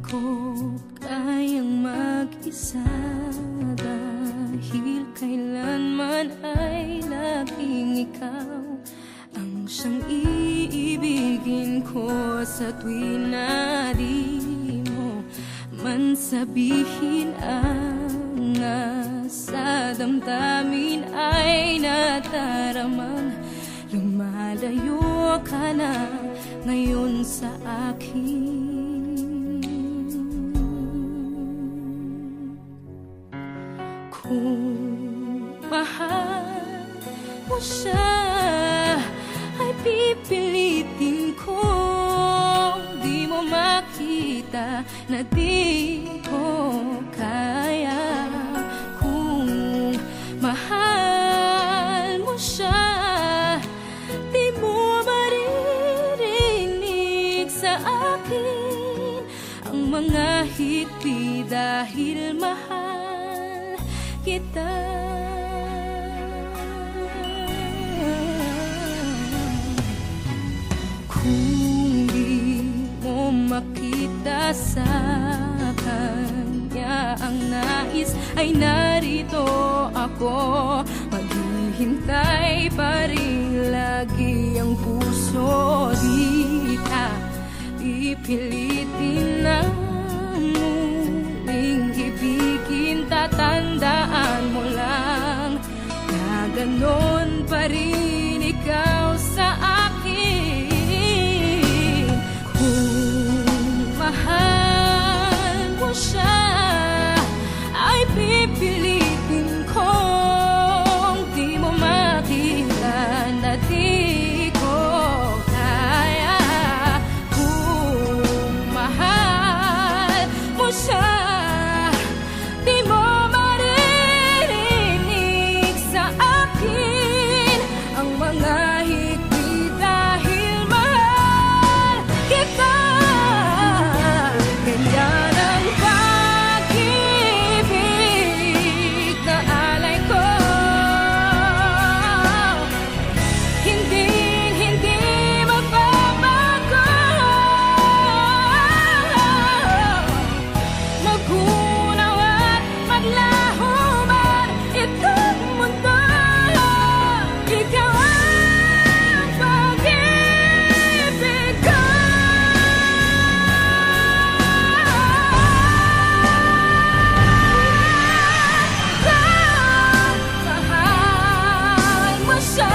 ko kayang mag-isa, dahil kailanman ay laging ikaw ang siyang iibigin ko. Sa tuwing na di mo man sabihin ang nasa damdamin ay nataramang lumalayo ka na ngayon sa akin. Kung mahal mo siya ay pipilitin ko, di mo makita na di ko kaya. Kung mahal mo siya, di mo maririnig sa akin ang mga hikbi, dahil mahal kita. Kung di mo makita sa kanya ang nais, ay narito ako, maghihintay pa rin lagi ang puso. Di ka pipilitin na muling ibigin, tatandaan mo lang na ganon pa rin ikaw sa akin. Kung mahal mo siya ay pipilitin ko, di mo makita na di ko kaya. Kung mahal mo siya, di mo maririnig sa akin ang mga higpit, dahil mahal kita. Ganyan ang pag-ibig na alay ko, hindi magbabago. Magunaw at maglaho man itong mundo, ikaw ang pag-ibig ko. Kung mahal mo siya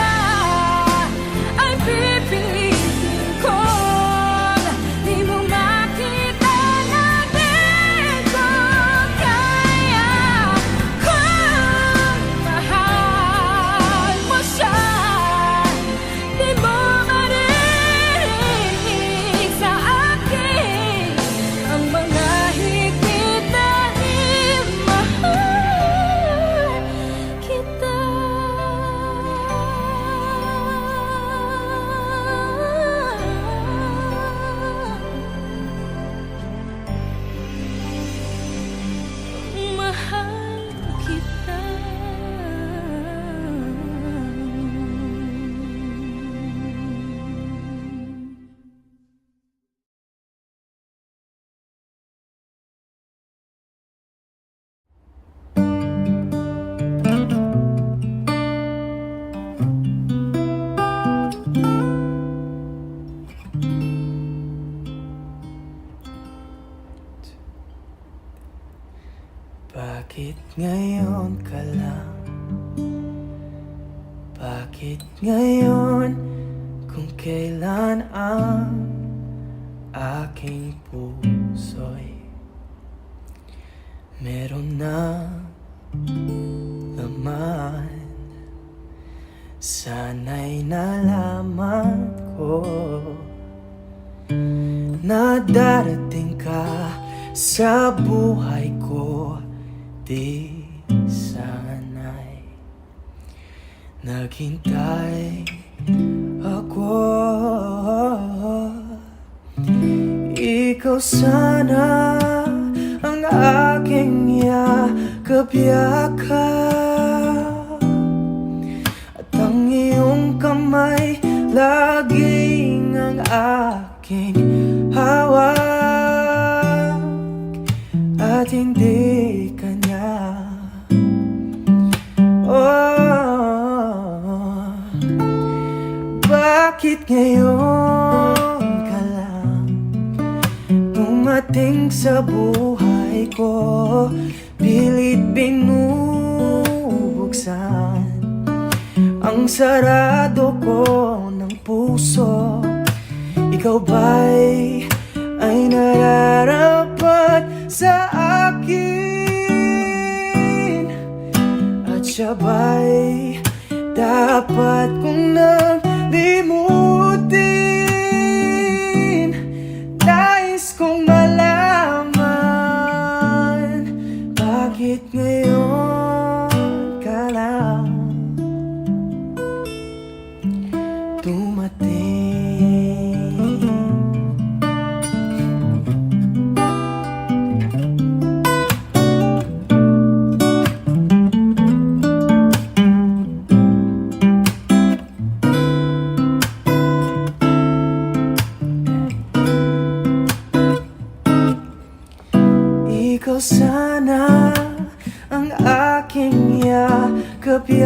ay pipilitin ko, di mo makita na di ko kaya. Kung mahal mo siya, di mo maririnig sa akin ang mga higpit, dahil mahal kita. Mahal kita. Bakit ngayon ka lang? Bakit ngayon kung kailan ang aking puso'y meron na laman? Sana'y nalaman ko na darating ka sa buhay ko. Di sana'y naghintay ako. Ikaw sana ang aking yakap-yakap, at ang iyong kamay laging ang aking hawak. Bakit ngayon ka lang dumating sa buhay ko? Pilit binubuksan ang sarado ko ng puso. Ikaw ba'y nararapat sa akin? At siya ba'y dapat kong limutin? Nais kong malaman, bakit ngayon ka lang dumating? Ikaw sana ang aking yakap-yakap,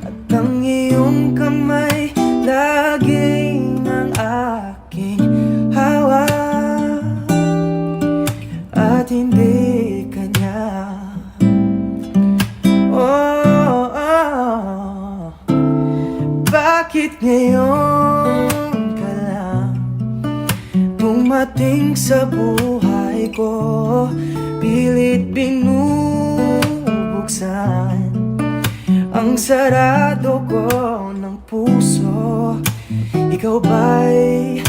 at ang iyong kamay laging ang aking hawak, at hindi kanya. Oh, oh. Bakit ngayon ka lang dumating sa buhay ko? Pilit binubuksan ang sarado ko ng puso. Ikaw ba'y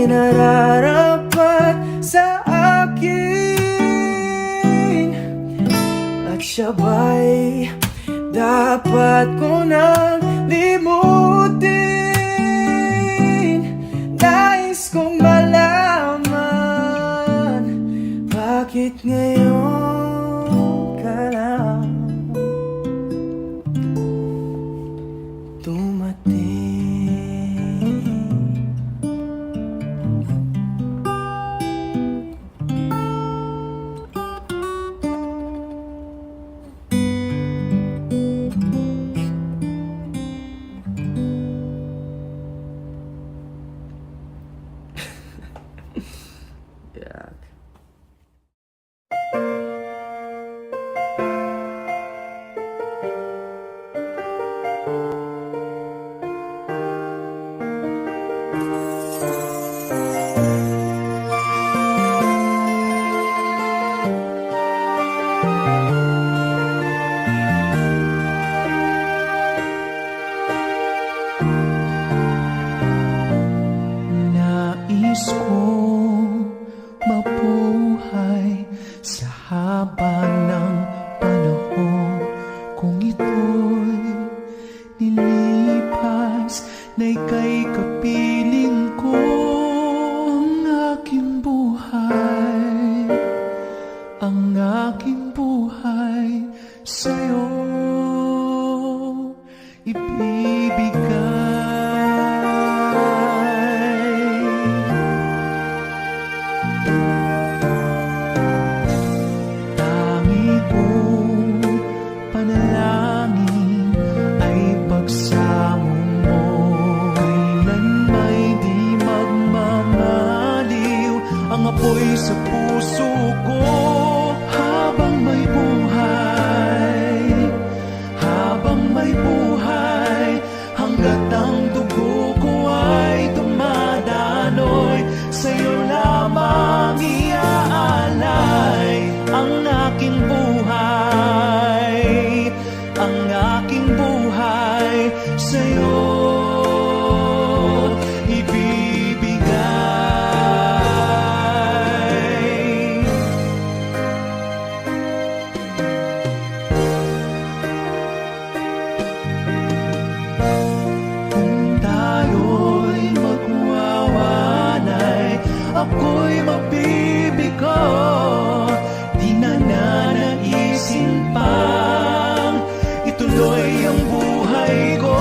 nararapat sa akin? At siya ba'y dapat ko nang limutin? Nais kong malaman, bakit ngayon ka lang dumating? Yak. Nais kong mabuhay sa haba ng panahon. Kung ito'y nilipas na ika'y kapiling ko, ang aking buhay, ang aking buhay sa'yo ibibigay. Ang apoy sa puso ko habang may buhay, habang may buhay, hanggat ang dugo ko ay dumadaloy, sa'yo lamang iaalay ang aking buhay, ang aking buhay sa'yo ako'y magbibigo. Di na nanaisin pang ituloy ang buhay ko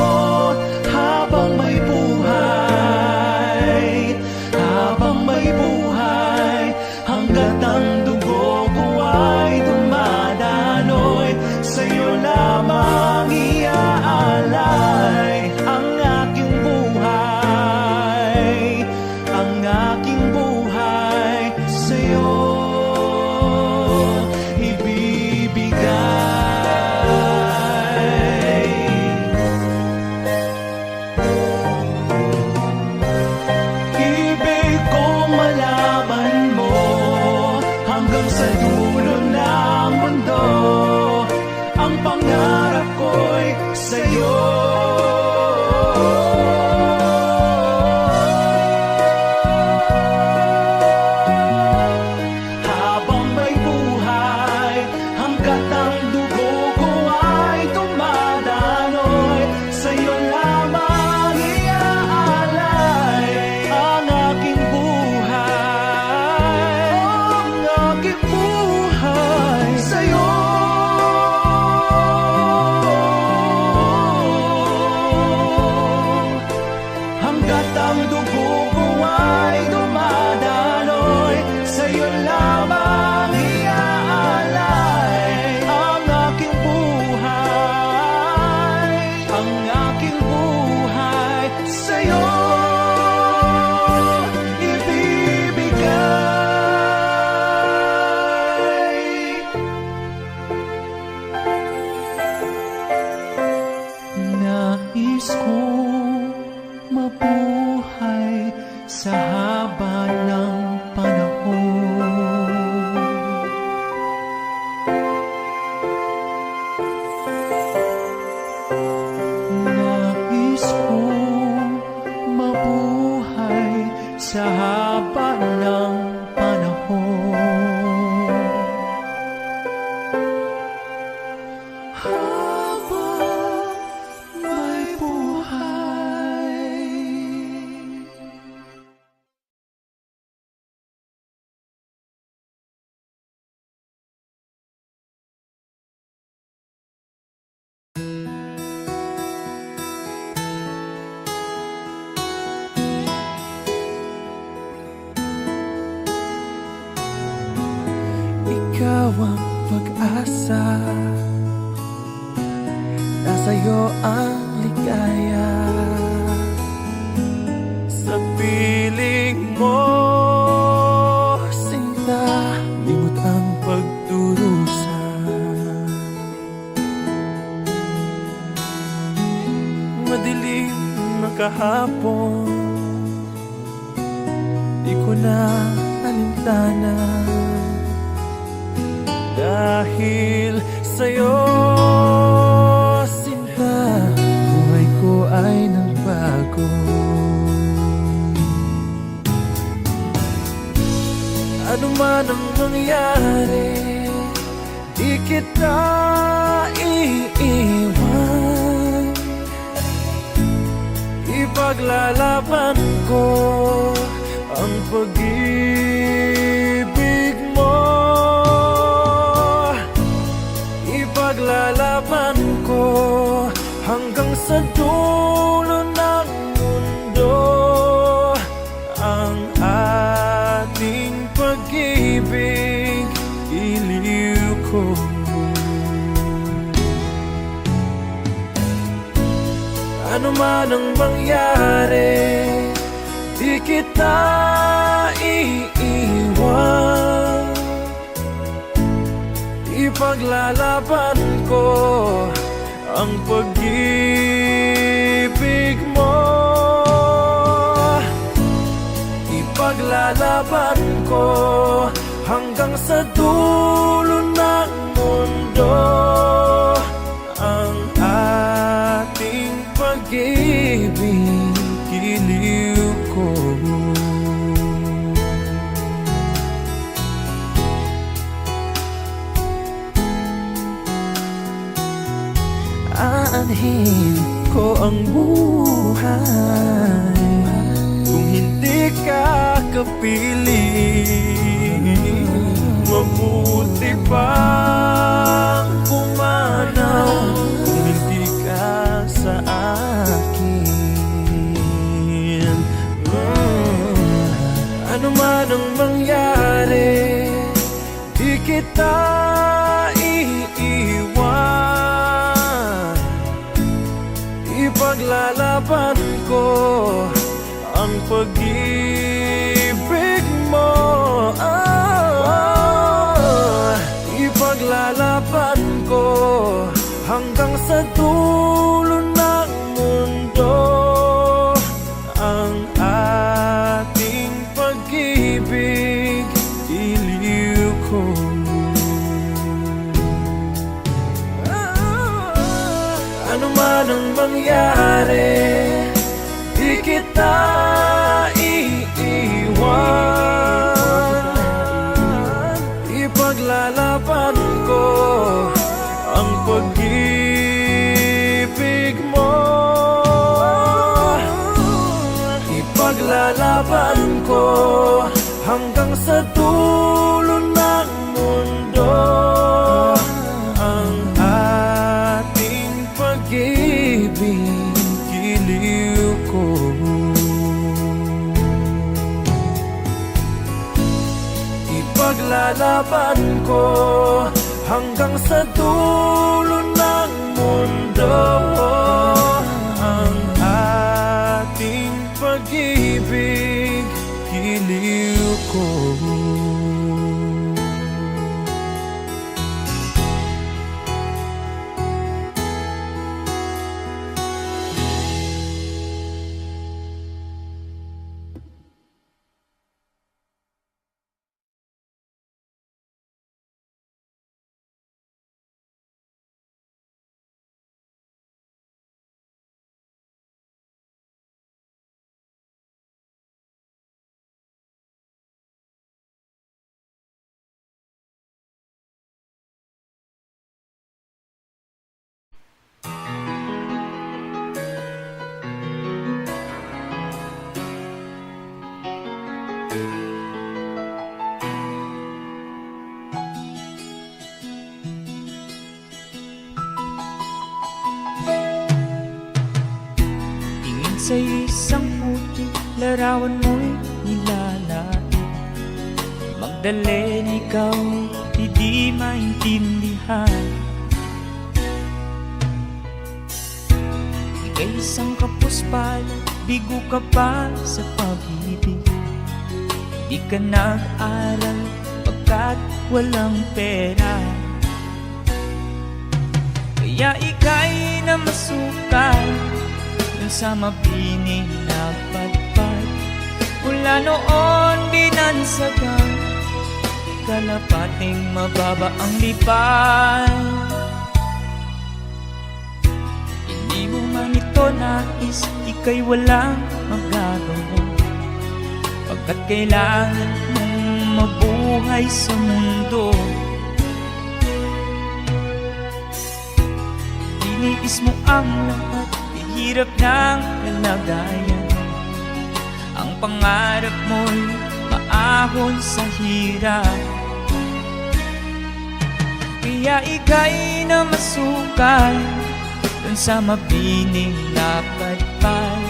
ikaw ang pag-asa, nasa'yo ang ligaya. Sa piling mo, sinta, limot ang pagdurusa. Madilim na kahapon, di ko na alintana. Dahil sa'yo, sinta, buhay ko ay nagbago. Ano man ang mangyari, di kita iiwan. Ipaglalaban ko ang pag-ibig mo. Ipaglalaban ko hanggang sa dulo ng mundo ang ating pag-ibig, iliw ko. Ano man ang mangyari, di kita iiwan. Ipaglalaban ko ang pag-ibig mo. Ipaglalaban ko hanggang sa dulo ng mundo ang ating pag-ibig, iliw ko. Aanhin ko ang buhay kung hindi ka kapiling. Mabuti pang pumanaw kung hindi ka sa akin. Ano man ang mangyari, di kita iiwan. Ipaglalaban ko ang pag-ibig mo. Ipaglalaban ko hanggang sa dulo ng mundo ang ating pag-ibig, iliw ko. Ano man ang mangyari, di kita iiwan. Ipaglalaban ko ang pag-ibig mo. Ipaglalaban ko hanggang sa dulo ng mundo ang ating pag-ibig, iliw ko. Ipaglalaban ko hanggang sa dulo ng mundo ang ating pag-ibig, iliw ko. Sa isang puting larawan mo'y nilalait. Magdalena ikaw di di maintindihan. Ika'y isang kapuspalad, bigo ka pa sa pag-ibig. Di ka nag-aral pagkat walang pera, kaya ika'y namasukan dun sa mabining na padpad. Mula noon binansagan, kalapating mababa ang lipad. Hindi mo man ito nais, ika'y walang magagawa, pagkat kailangan mong mabuhay sa mundo. Iniis mo ang lahat, hirap ng kalagayan. Ang pangarap mo'y maahon sa hirap, kaya ika'y namasukan dun sa mabining na padpad.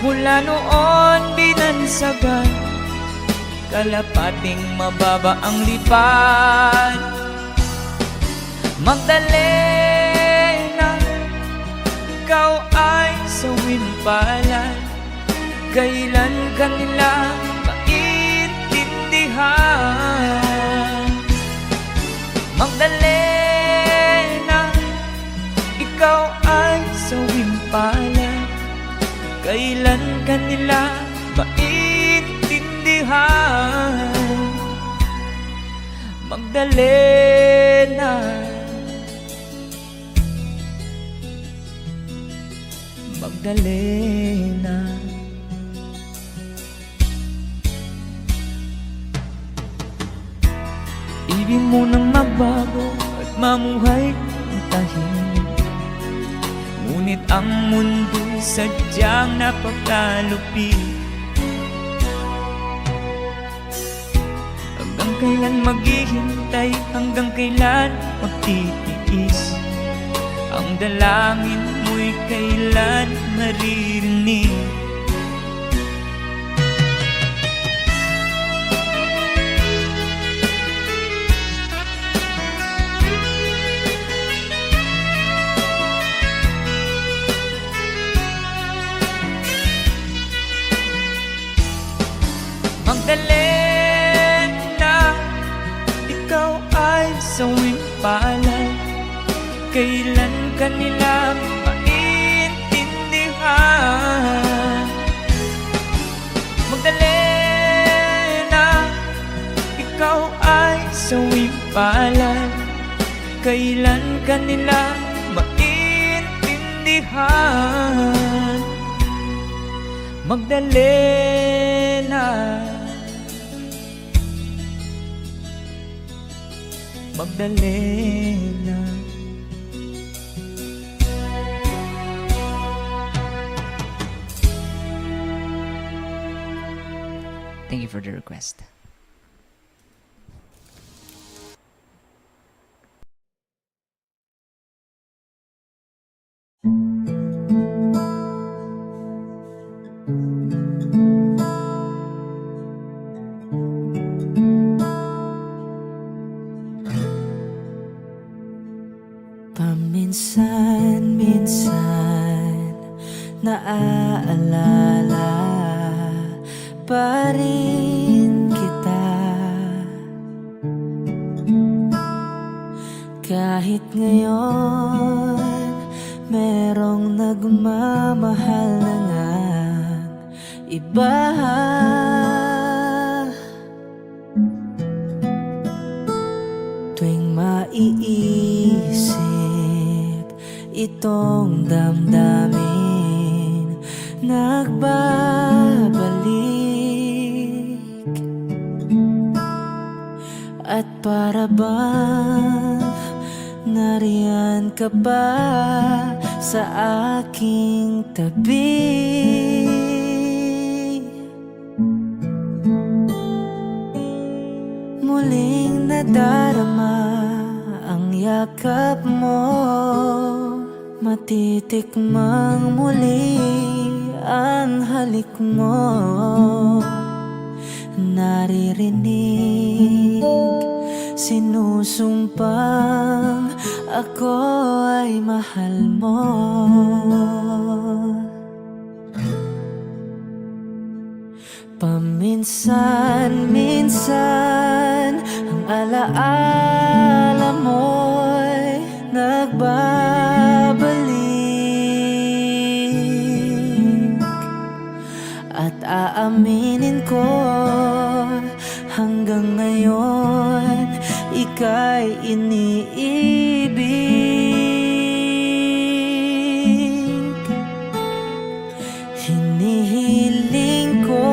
Mula noon binansagan, kalapating mababa ang lipad. Magdalena, ikaw ay sawimpalan, kailan ka nila maintindihan? Magdalena, ikaw ay sawimpalan, kailan ka nila maintindihan? Magdalena, Magdalena. Ibig mo nang magbago at mamuhay ng tahimik, ngunit ang mundo'y sadyang napakalupit. Hanggang kailan maghihintay, hanggang kailan magtitiis? Ang dalangin mo'y kailan maririnig? Magdalena, ikaw ay sawimpalan, kailan ka nila maintindihan? Magdalena, ikaw ay sawimpalan, kailan ka nila maintindihan? Magdalena, Magdalena. Thank you for the request. Paminsan-minsan naaalala pa rin kita, kahit ngayon merong nagmamahal na ngang iba. Tuwing maiisip itong damdamin, nagbabalik. At para bang nariyan ka pa sa aking tabi? Muling nadarama ang yakap mo, matitikmang muli ang halik mo. Naririnig isinusumpang ako ay mahal mo. Paminsan-minsan ang alaala mo'y nagbabalik, at aaminin ko hanggang ngayon ika'y iniibig. Hinihiling ko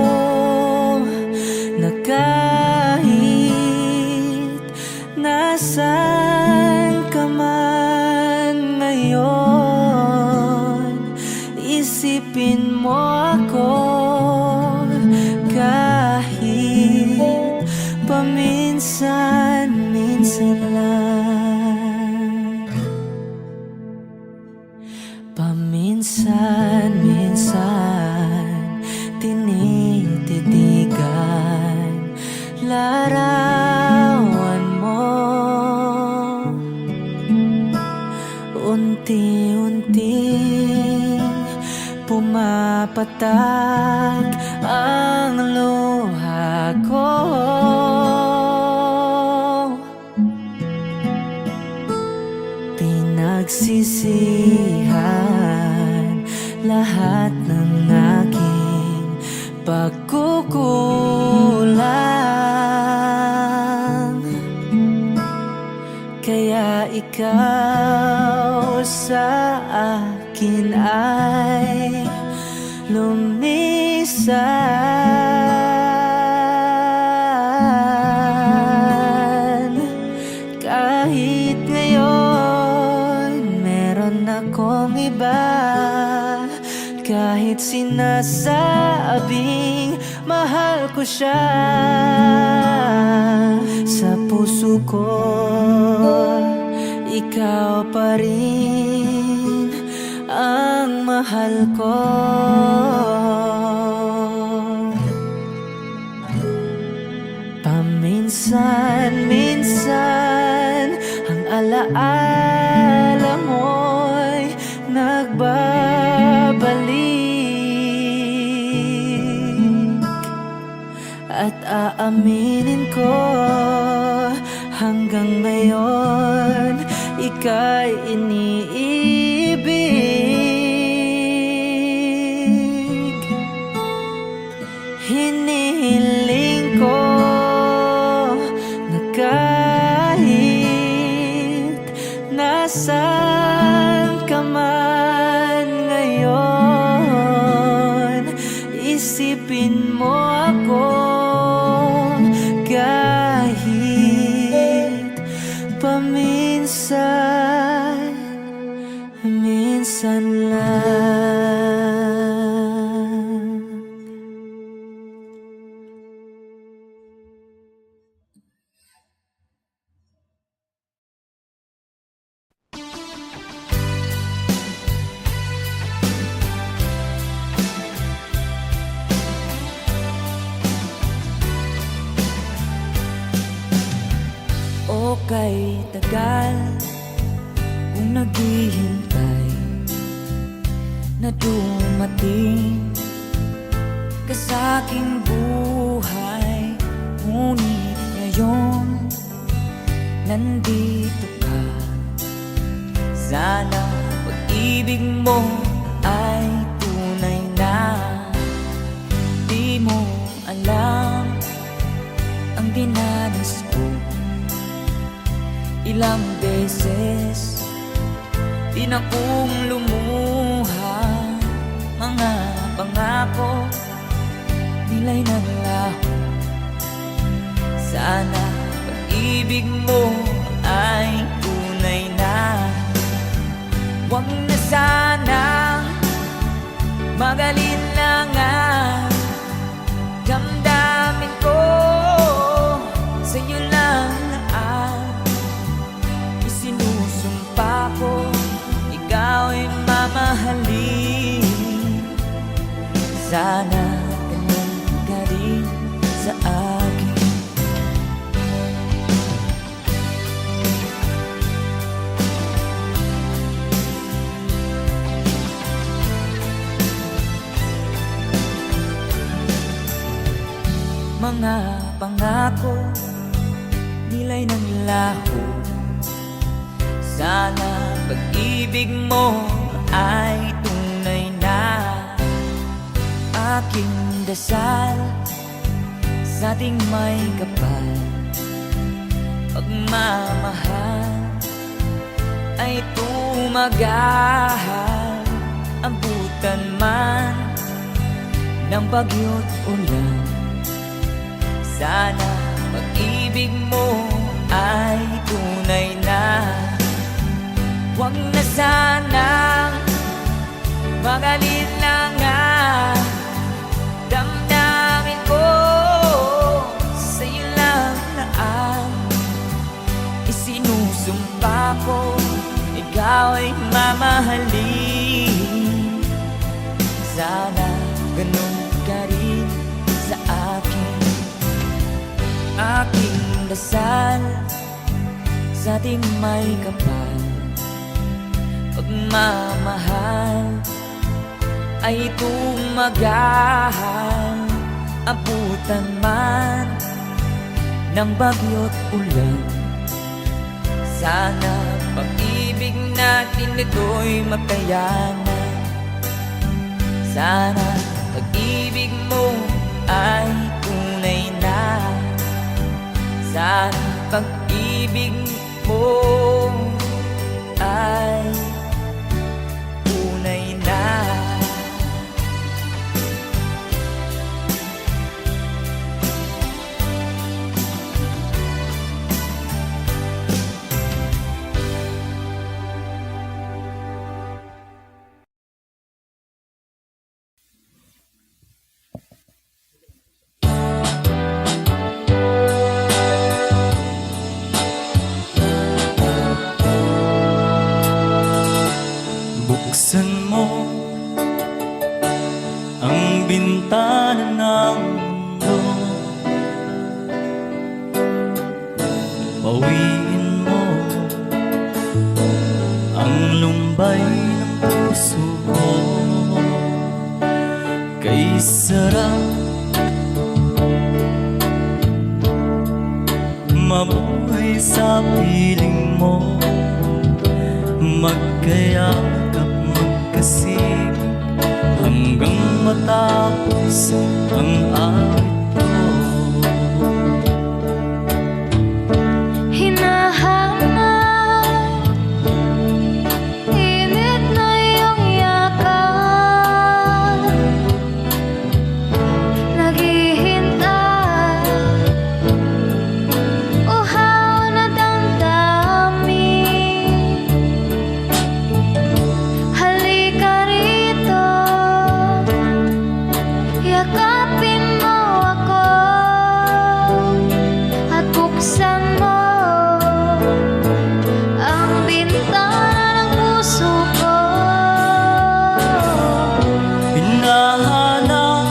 na kahit nasaan ka man ngayon, isipin mo ako kahit paminsan-minsan lang. Paminsan-minsan tinititigan larawan mo, unti-unting pumapatak ang luha ko. Pinagsisihan lahat ng aking pagkukulang, kaya ikaw sa akin ay lumisan. Kahit ngayon meron akong iba, kahit sinasabing mahal ko siya, sa puso ko ikaw pa rin ang mahal ko. Paminsan-minsan ang alaala mo'y nagbabalik, at aaminin ko hanggang ngayon ika'y iniibig. Hinihiling ko na kahit nasaan ka man ngayon, isipin mo ako kahit paminsan-minsan lang. O kay tagal kung naghihintay na dumating ka sa aking buhay, ngunit ngayon nandito ka. Sana pag-ibig mo ay tunay na. Di mo alam ang dinanas ko. Ilang beses din akong lumuha, mga pangako nila'y naglaho. Sana pag-ibig mo ay tunay na. Huwag na sanang mag-alinlangan, damdamin ko sa'yo lang ang isinusumpa ko. Ikaw ay mamahalin, sana ganun ka rin sa akin. mga pangako nila'y ng laho. Sana pag-ibig mo ay tunay na. Aking dasal sa ating may kapal, pagmamahal ay tumagal. Abutan man ng bagyo't ulan, sana pag-ibig mo ay tunay na. Huwag na sanang mag-alinlangan, damdamin ko sa'yo lang na ang isinusumpa ko. Ikaw ay mamahalin, sana ganun ka rin sa akin. Aking dasal sa ating may kapal, pagmamahal ay tumagal. Abutan man ng bagyo't ulan, sana pag-ibig natin ito'y makayanan. Sana pag-ibig mo ay tunay na. Sana pag-ibig mo ay tunay na. Buksan mo ang bintana ng mundo, pawiin mo ang lumbay ng puso ko. Kay sarap mabuhay sa piling mo, magkayakap, magkasip hanggang matapos ang awit ko. Hinahanap, init na iyong yakap, naghihintay, uhaw na damdamin. Halika rito, yakapin mo ako at buksan mo ang bintana ng puso ko. Hinahanap,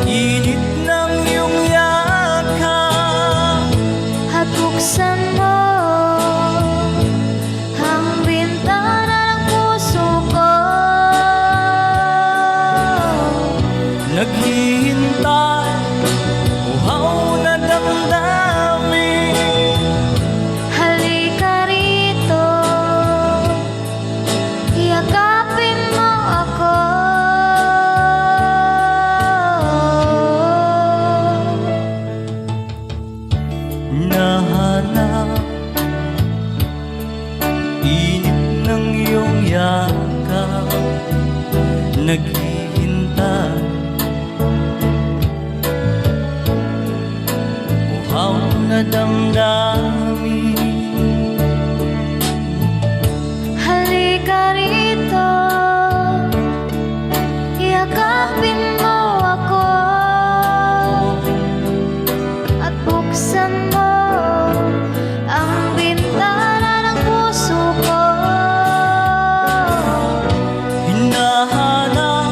init ng iyong yakap, At buksan mo ang bintana ng puso ko. naghihintay, uhaw na damdamin. Halika rito, yakapin mo ako. Nahanap, init ng iyong yakap, naghihintay, uhaw na damdamin. Halika rito, yakapin mo ako at buksan mo ang bintana ng puso ko. Hinahanap,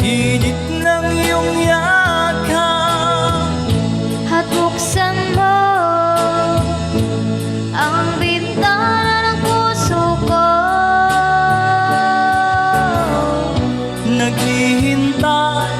init ng iyong yakap, At buksan mo ang bintana ng puso ko. naghihintay,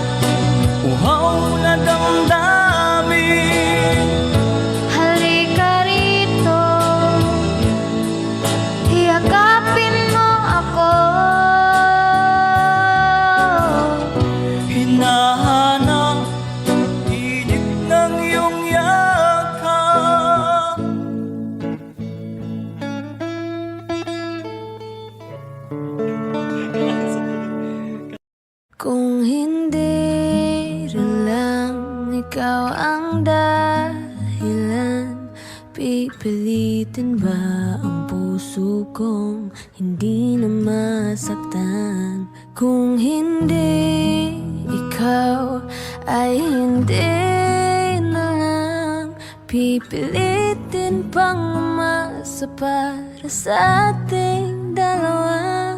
Kung hindi rin lang ikaw ang dahilan, pipilitin ba ang puso kong hindi na masaktan? Kung hindi ikaw ay hindi na lang, pipilitin pang umasa para sa ating dalawa.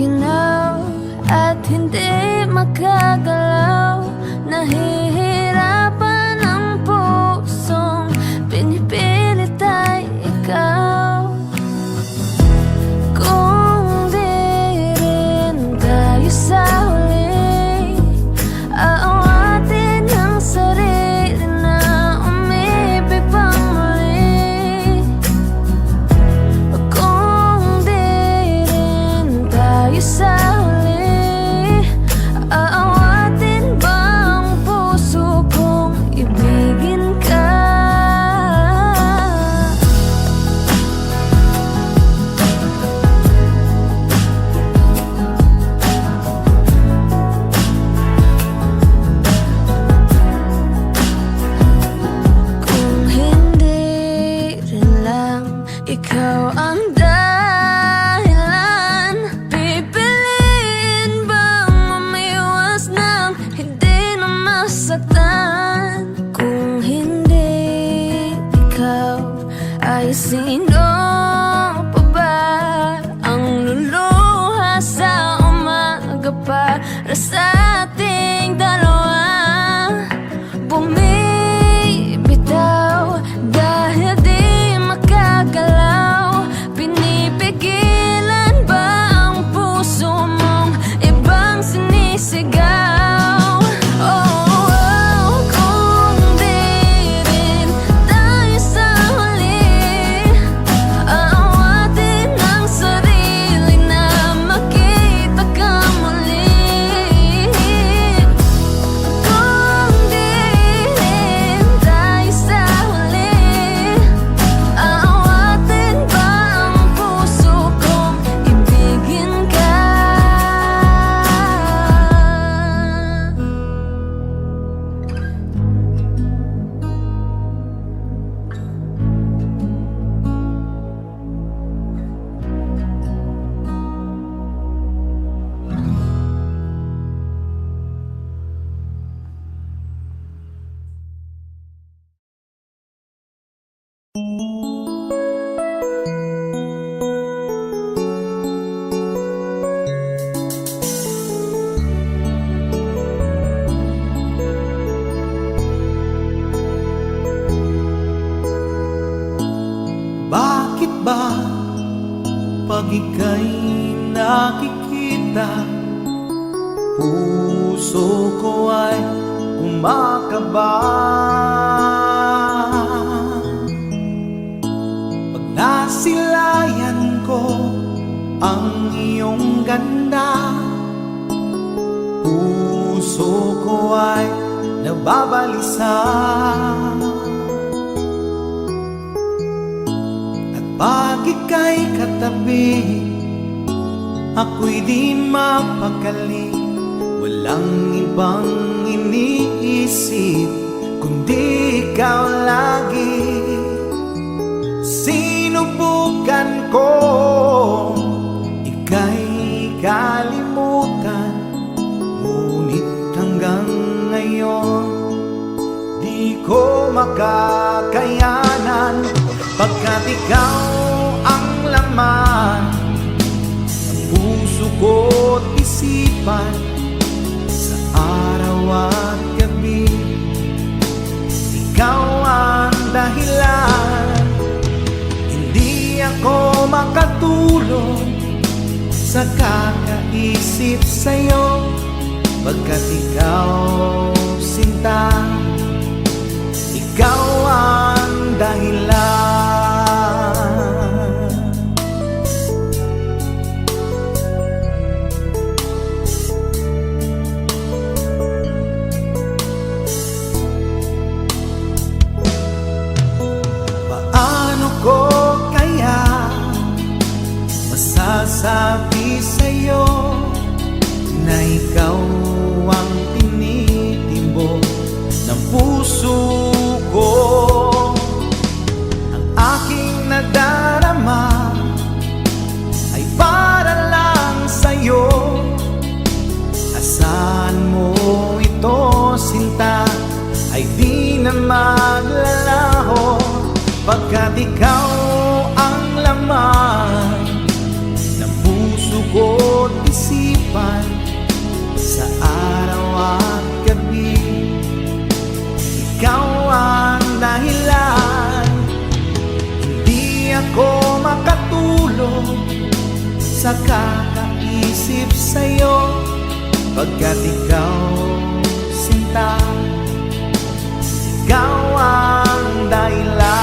Ginaw at hindi makagalaw, nahihirapan ang pusong pinipilit ay ikaw. Kung di rin tayo sa huli, aawatin ang sarili na umibig pang muli. Kung di rin tayo sa huli, aawatin ba ang puso kong ibigin ka? Kung hindi rin lang ikaw ang dahilan, pipiliin bang umiwas ng hindi na masaktan? Kung hindi ikaw, ay sino pa ba ang luluha sa umaga para sa ating dalawa? Bumibitaw dahil di makagalaw, pinipigilan ba ang puso mong ibang sinisigaw? Oh, kung di rin tayo sa huli, aawatin ang sarili na makita ka muli. Kung di rin tayo sa huli, aawatin ba ang puso kong ibigin ka? Bakit ba pag ika'y nakikita, puso ko ay kumakaba? Pag nasilayan ko ang iyong ganda, puso ko ay nababalisa. Pag ika'y katabi, ako'y di mapakali. Walang ibang iniisip kundi ikaw lagi. Sinubukan ko ika'y kalimutan, ngunit hanggang ngayon di ko makakayanan. Pagkat ikaw ang laman ng puso ko't isipan, sa araw at gabi ikaw ang dahilan. Hindi ako makatulog sa kakaisip sa'yo, pagkat ikaw, sinta, ikaw ang dahilan. Paano ko kaya masasabi sa'yo Pagkat ikaw ang laman ng puso ko't isipan, sa araw at gabi ikaw ang dahilan. Hindi ako makatulog sa kakaisip sa'yo, pagkat ikaw, sinta, ikaw ang dahilan.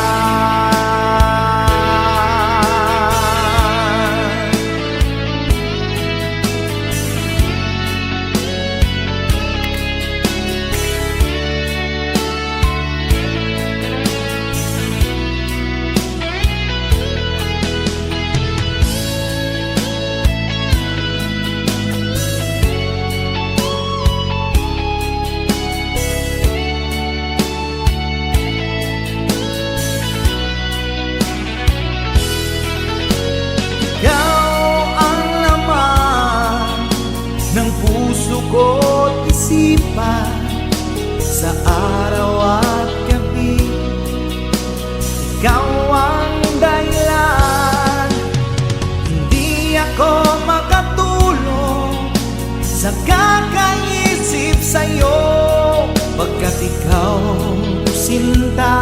Ko't isipan sa araw at gabi, ikaw ang dahilan. Hindi ako makatulog sa kakaisip sa'yo, pagkat ikaw, sinta,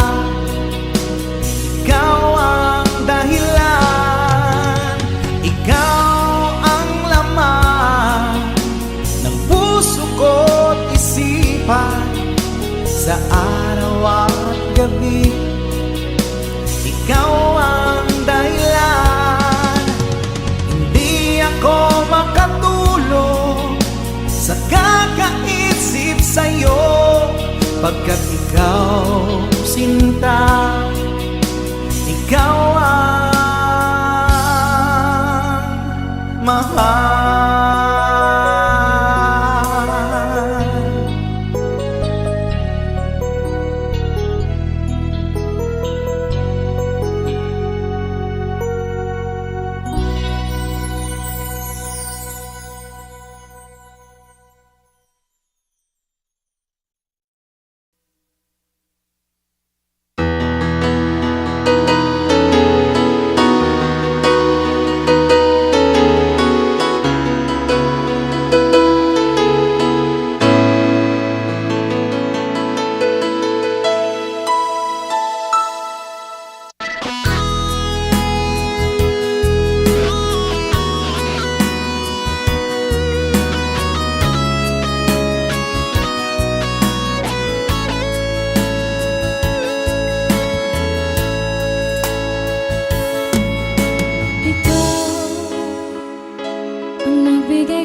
ikaw ang dahilan. Ikaw ang laman ng puso ko't isipan sa araw at gabi, ikaw ang dahilan. Hindi ako makatulog sa kakaisip sa'yo, pagkat ikaw, sinta, ikaw ang mahal.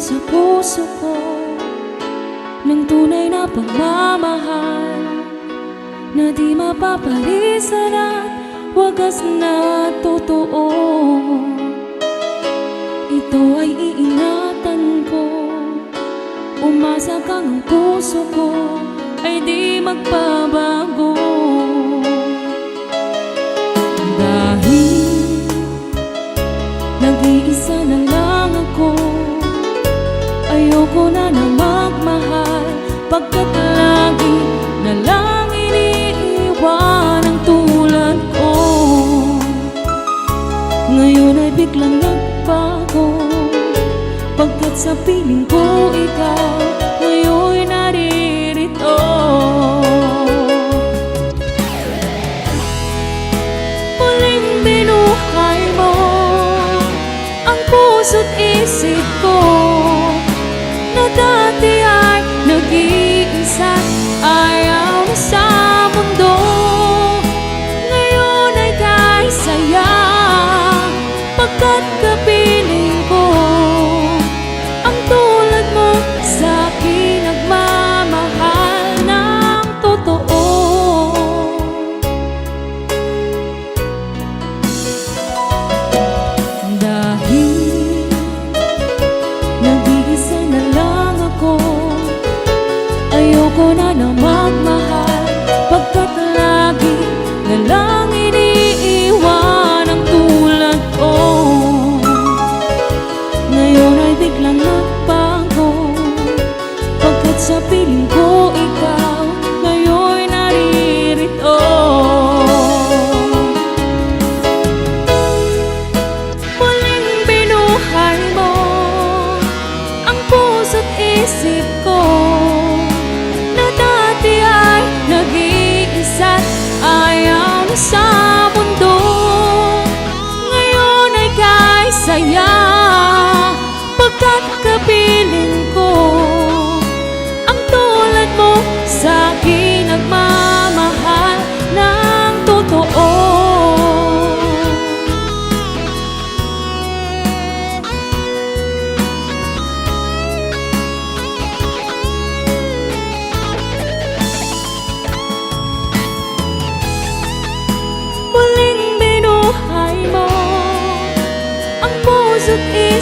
Sa puso ko ng tunay na pagmamahal na di mapapalisan at wagas na totoo. Ito ay iingatan ko, umasa kang ang puso ko ay di magbabago. Dahil nag-iisa na lang ako, ayoko na magmahal, pagkat lagi na lang iniiwan ang tulad ko. Ngayon ay biglang nagbago, pagkat sa piling ko ikaw ngayon'y naririto. Muling binuhay mo ang puso't isip ko, na dati ay nag-iisa't ayaw na sa mundo. Ngayon ay kahit saya, pagkat kapiling ko ang tulad mo sa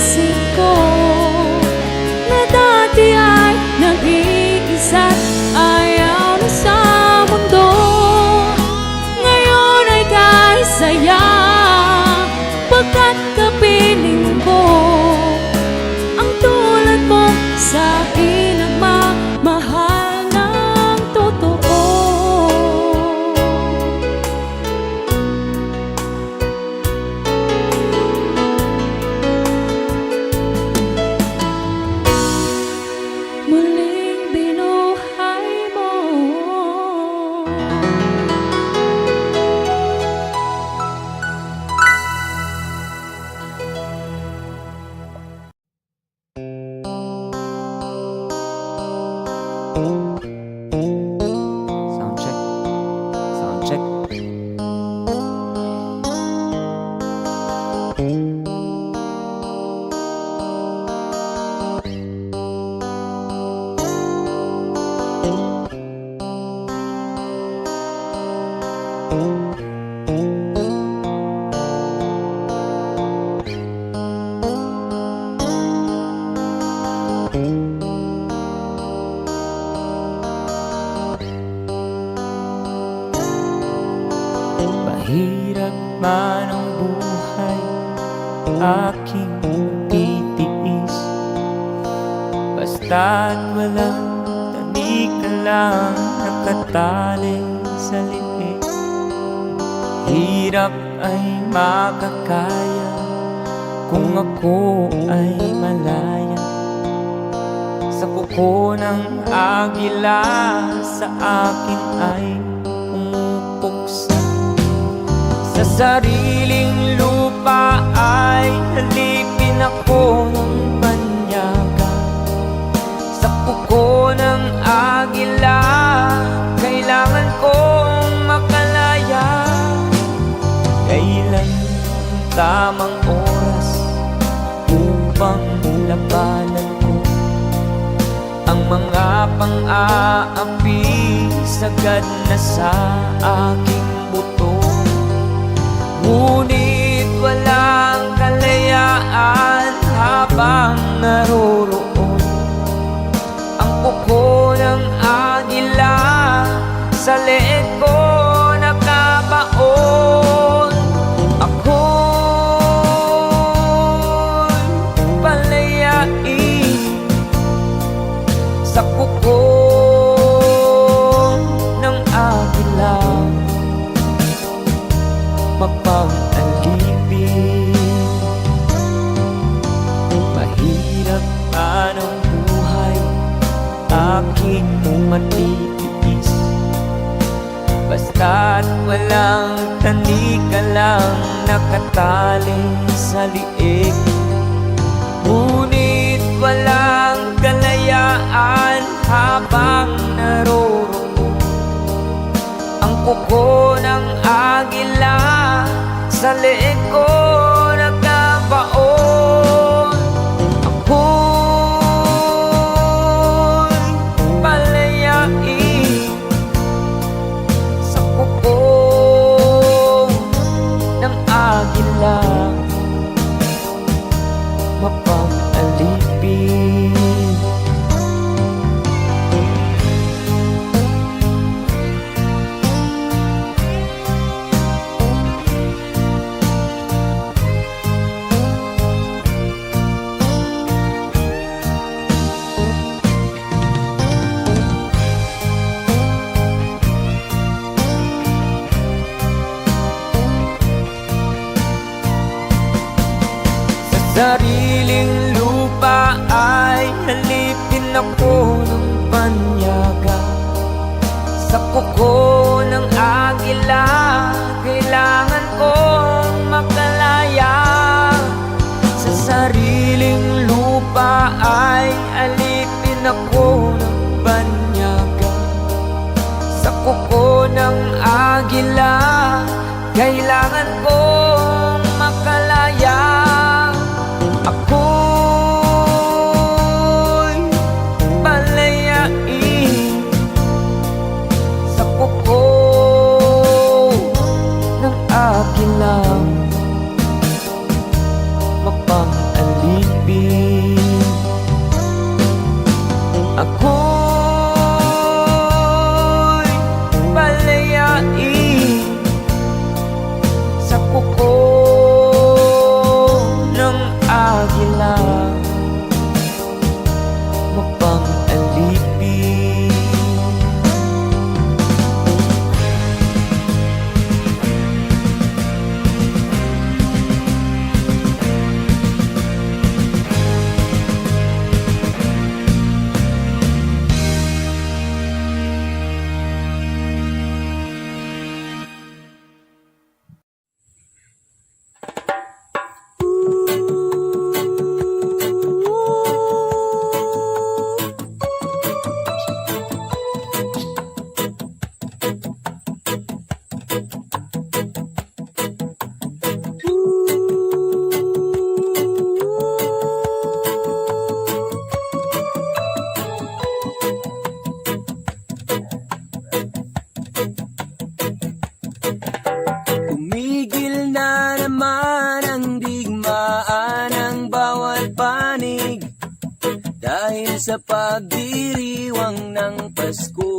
isip ko na dati ay nag-iisa't ayaw na sa mundo. Ngayon ay kahit saya, pagkat kapiling ko ang tulad mo sa akin nagmamahal ng totoo. Muling binuhay mo Sound check. Sound check. Mahirap man ang buhay, aking titiis. Basta't walang tanik ka lang nakatali sa liig. Hirap ay makakaya kung ako ay malaya sa kuko ng agila, sa akin ay pumupuksa. Sa sariling lupa ay halipin ako ng banyaga. Sa kuko ng agila, kailangan kong makalaya. Kailan ang tamang oras upang labanan ko ang mga pang-aapi sagad na sa aking buto. Ngunit walang kalayaan habang naroroon ang kuko ng agila sa leeg ko nakabaon. Ako'y palayain sa kuko ng agila, mapang-alipin. Mahirap man ang buhay, aking matitiis. Basta't walang tanik ka lang nakatali sa liig. Ngunit walang kalayaan habang naroroon ang kuko ng agila sa leeg ko nagkabaon. Ako'y palayain sa kuko ng agila, mapang-alipin. Sariling lupa ay halipin ako ng banyaga. Sa kuko ng agila, kailangan kong makalaya. Sa sariling lupa ay alipin ako ng banyaga. Sa kuko ng agila, kailangan kong makalaya. Ako'y palayain sa kuko ng agila, mapang-alipin. ako'y palayain sa kuko ng agila, mapang-alipin. Tumigil na naman ang digmaan ng bawat panig dahil sa pagdiriwang ng Pasko.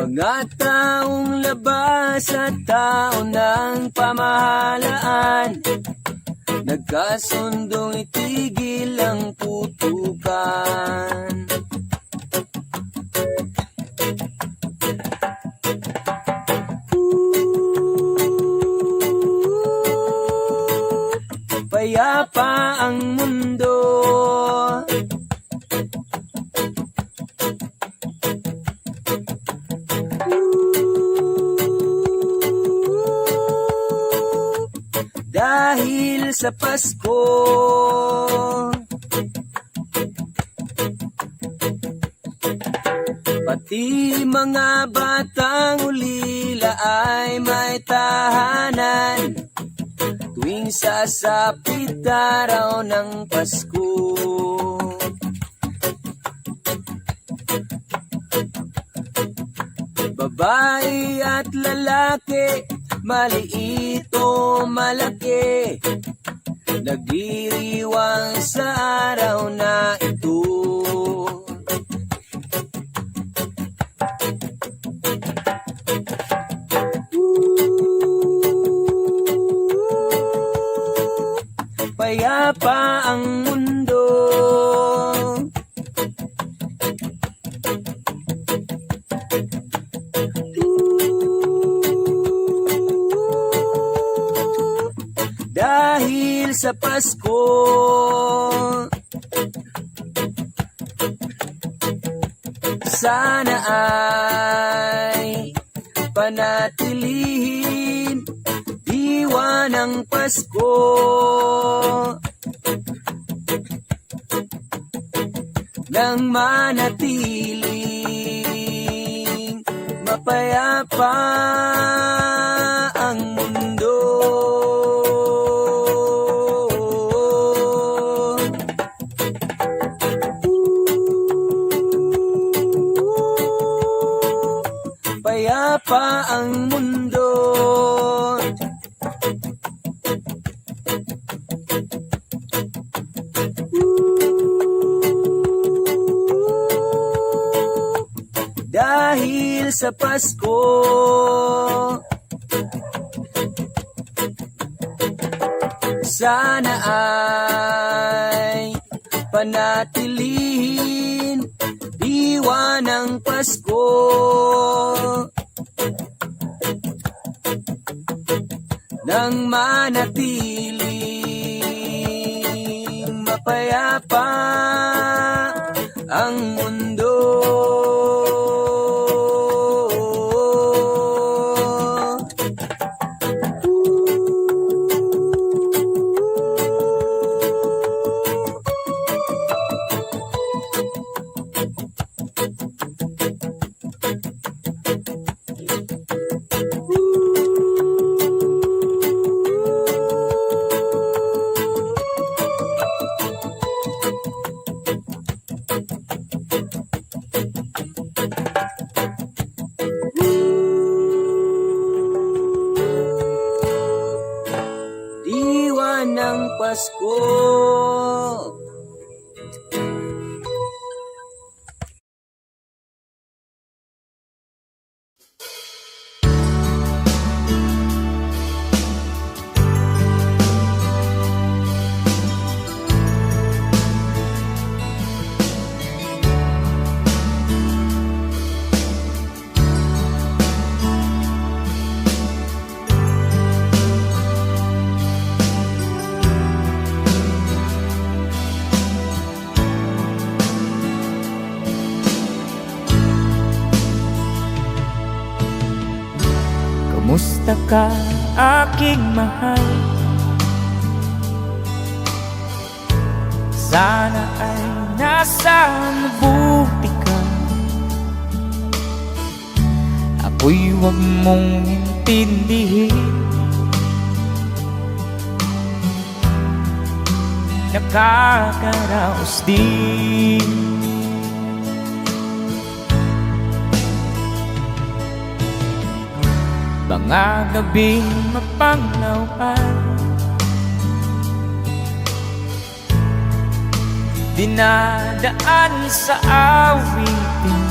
Mga taong labas at tao ng pamahalaan, nagkasundong itigil ang putukan. Payapa ang mundo, dahil sa Pasko. Pati mga batang ulila ay may tahanan tuwing sasapit araw ng Pasko. Babae at lalaki, maliit o malaki, nagdiriwang sa araw na ito. Payapa ang mundo, dahil sa Pasko. Sana ay panatilihin diwa ng Pasko, nang manatiling mapayapa ang mundo. Payapa ang mundo, dahil sa Pasko. Sana ay panatilihin diwa ng Pasko, nang manatiling mapayapa ang mundo. ng Pasko. Kumusta ka, aking mahal? Sana ay nasa mabuti ka. Ako'y huwag mong intindihin. Nakakaraos din. Mga gabing mapanglawan, dinadaan sa awitin,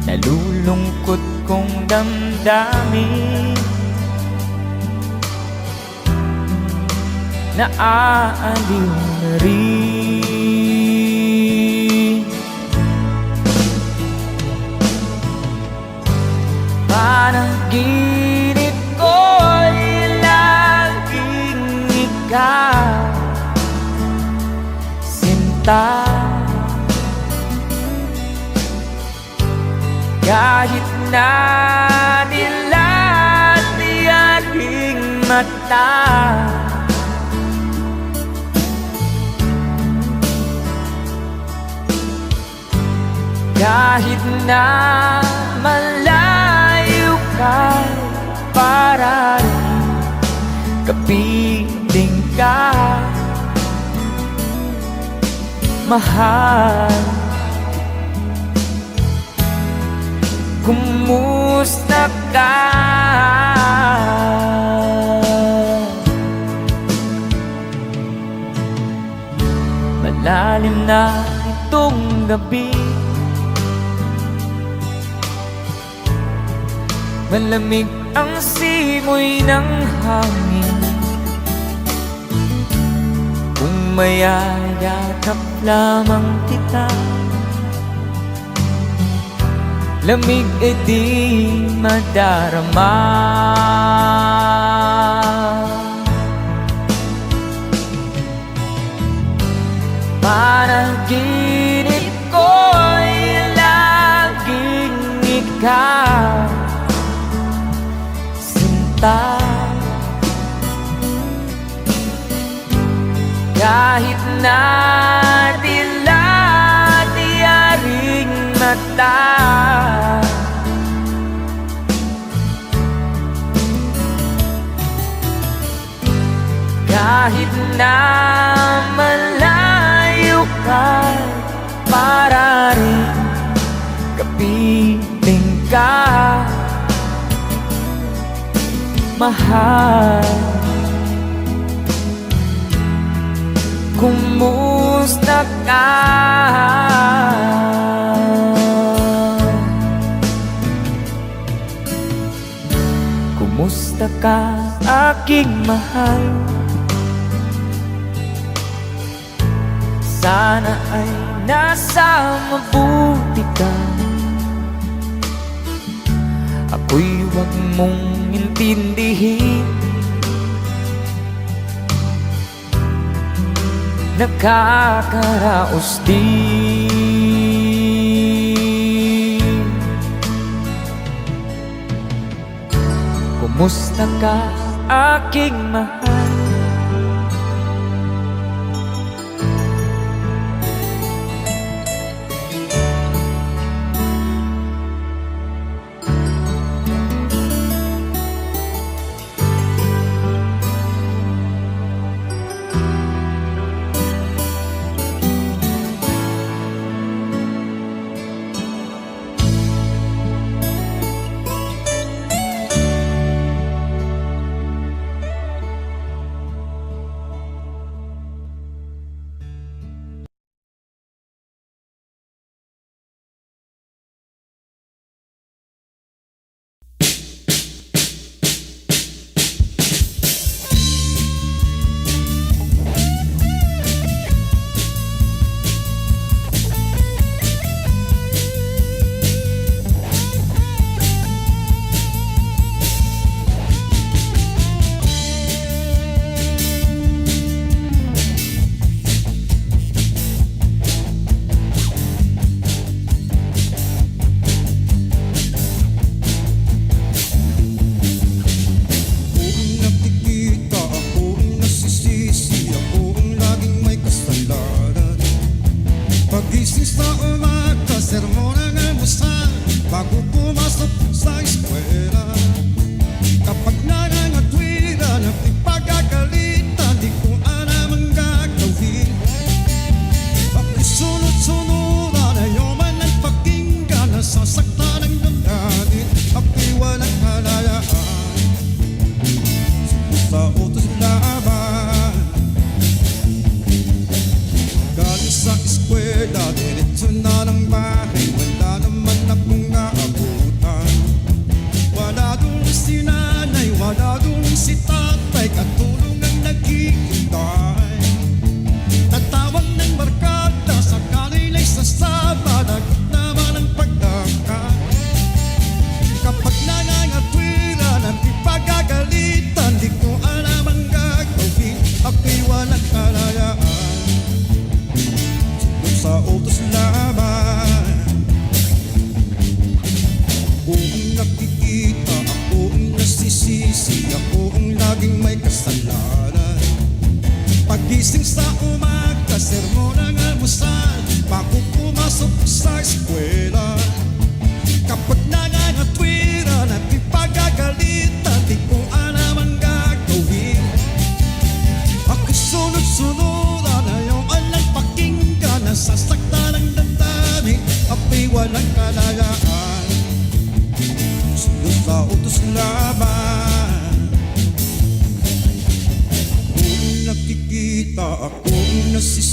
nalulungkot kong damdamin, naaaliw na rin. Panaginip ko'y laging ikaw, sinta. Kahit na dilati aking mata, kahit na malayo ka, para rin kapiling ka, mahal. Kumusta ka? Malalim na itong gabi, malamig ang simoy ng hangin. Kung mayayakap lamang kita, lamig e di madarama. Panaginip ko'y laging ikaw, sinta. Kahit na dilati aring mata, kahit na malayo ka, para rin kapiling ka, mahal. Kumusta ka? Kumusta ka, aking mahal? Sana ay nasa mabuti ka. Ako'y huwag mong intindihin, nakakaraos din. Kumusta ka, aking mahal?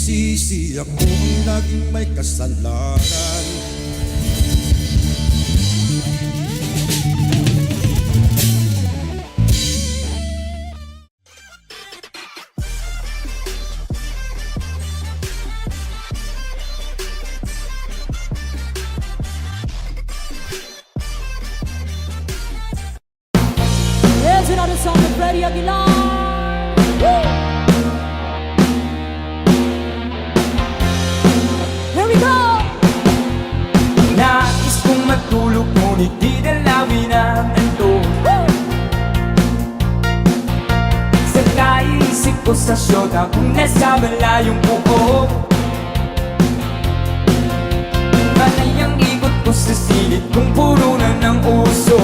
Nagsisisi akong laging may kasalanan. There's another song of Freddie Aguilar. Woo! Here we go! Nais kong matulog ngunit di dalawin ang anto. Sa kaisip ko sa syota kung nasa malayong buko. Panay ang ikot ko sa silid kung puro na ng uso.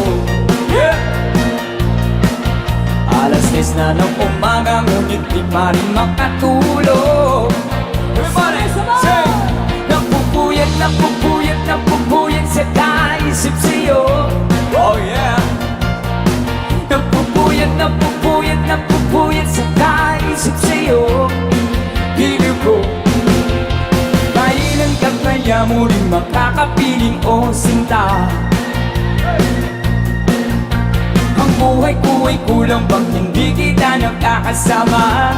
Alas 10 na ng umaga ngunit di pa rin makatulog. Everybody say! Napupuyat, napupuyat, napupuyat sa kaisip sa'yo. Oh yeah! Napupuyat, napupuyat, napupuyat sa kaisip sa'yo. Giliw ko, kailan ka kaya muling makakapiling o sinta? Ang buhay ko ay kulang pag hindi kita nakakasama.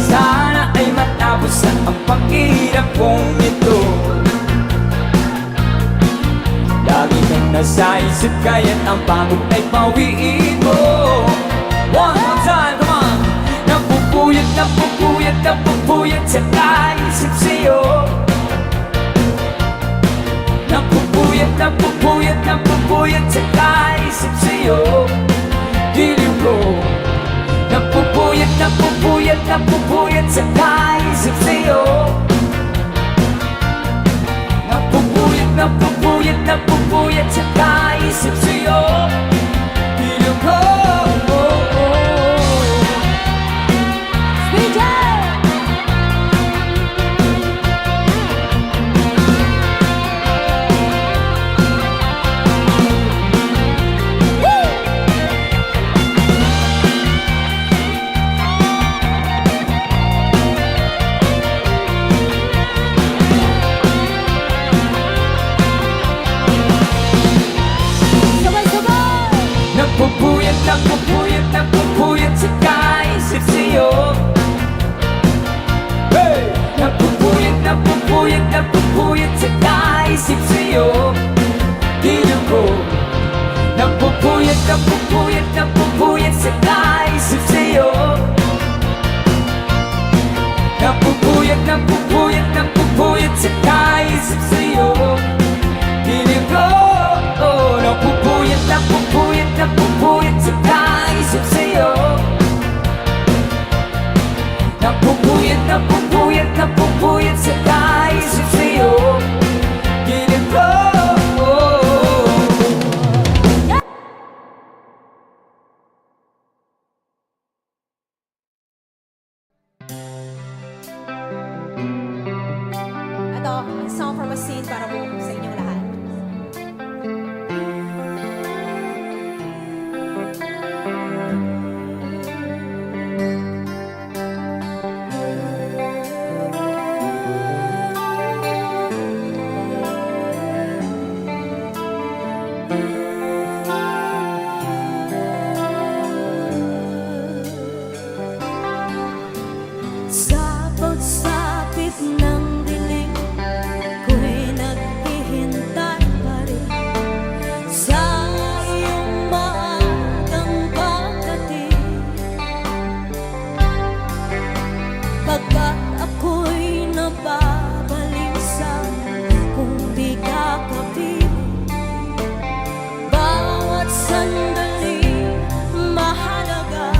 Sana ay matapos na ang paghihirap kong ito. Lagi kang nasa isip kaya't ang pagod ay pawiin mo. One more time, come on! Napupuyat, napupuyat, napupuyat sa kaisip sa'yo. Napupuyat, napupuyat, napupuyat sa kaisip sa'yo. Giliw ko, napupuyat, napupuyat, napupuyat sa kaisip sa'yo. Napupuyat, napupuyat, napupuyat sa kaisip sa'yo. Giliw ko, DJ! napupuyat, napupuyat, napupuyat sa kaisip sa'yo. Hey! Napupuyat, napupuyat, napupuyat sa kaisip sa'yo. Giliw ko, napupuyat, napupuyat, napupuyat sa kaisip sa'yo. Napupuyat, napupuyat, napupuyat sa kaisip sa'yo. Giliw ko, napupuyat, napupuyat, napupuyat sa kaisip sa'yo. Napupuyat, napupuyat, napupuyat sa kaisip sa'yo. Giliw ko. Ito, a song from a scene para po sa inyong lahat. Sa pagsapit ng dilim, ko'y naghihintay pa rin sa iyong maagang pagdating. Pagkat ako'y nababalisa kung di ka kapiling, bawat sandali mahalaga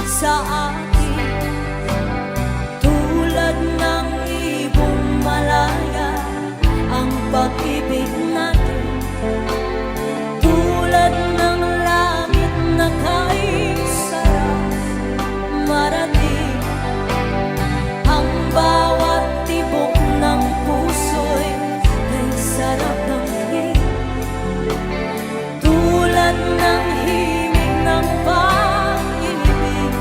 sa akin. Tulad ng ibong malaya ang pag-ibig natin, tulad ng langit na kay sarap marating. Ang bawat tibok ng puso'y kay sarap ng himig, tulad ng himig ng pag-ibig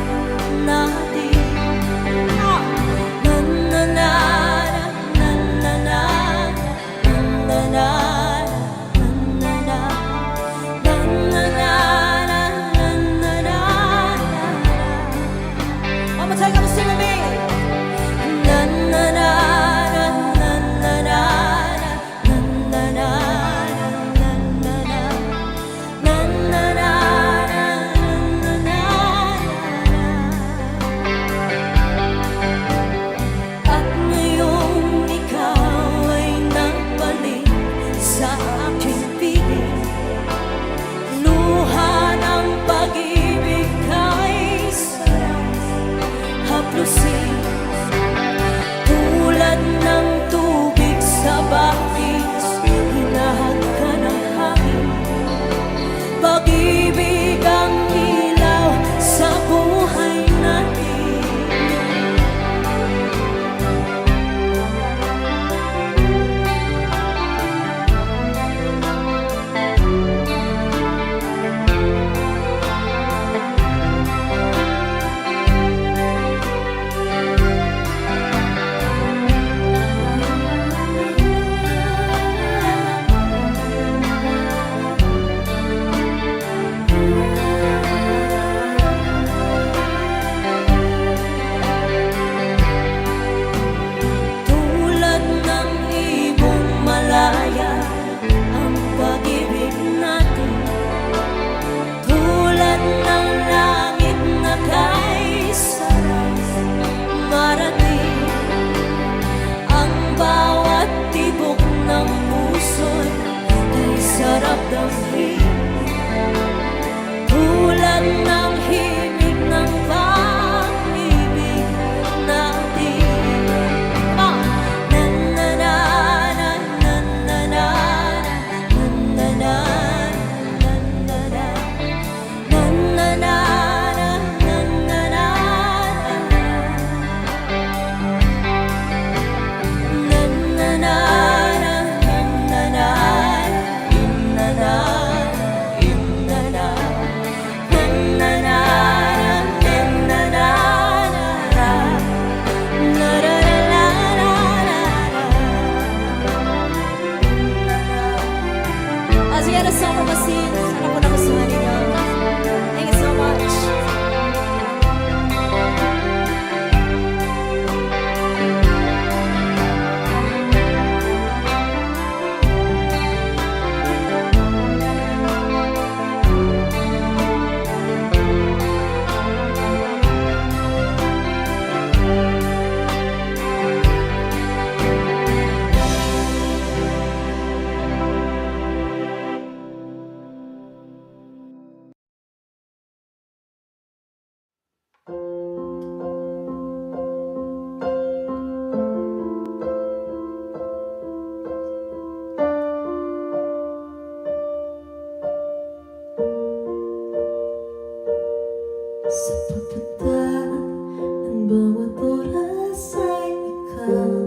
Sa pagpunta ng bawat oras ay ikaw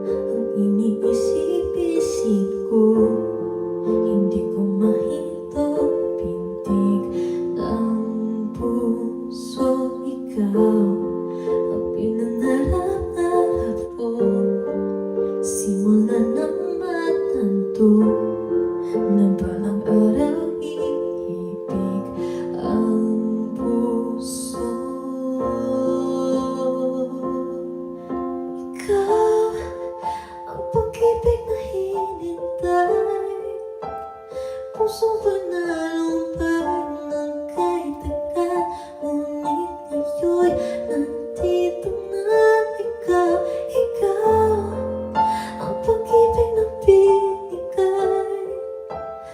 ang iniisip-isip ko. Hindi ko mahito pintig ng puso. Ikaw ang pinangarap-ngarap ko. Simula ng matanto na balang araw iibig ang puso. Ikaw ang pag-ibig na hinintay. Puso ba nalumpay ng kahit tagal? Ngunit ngayon'y nandito na ikaw. Ikaw ang pag-ibig na binigay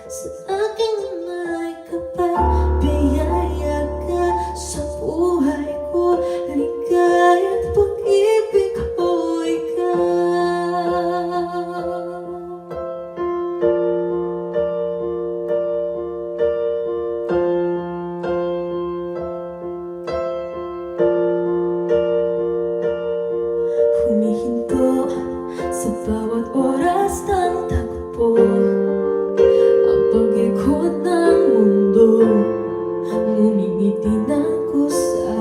sa akin na may kapal. Biyaya ka sa buhay ko, ligaya at pag-ibig ko ikaw. Humihinto sa bawat oras ng takbo, ang pag-ikot ng mundo. Ngumingiti na ko sa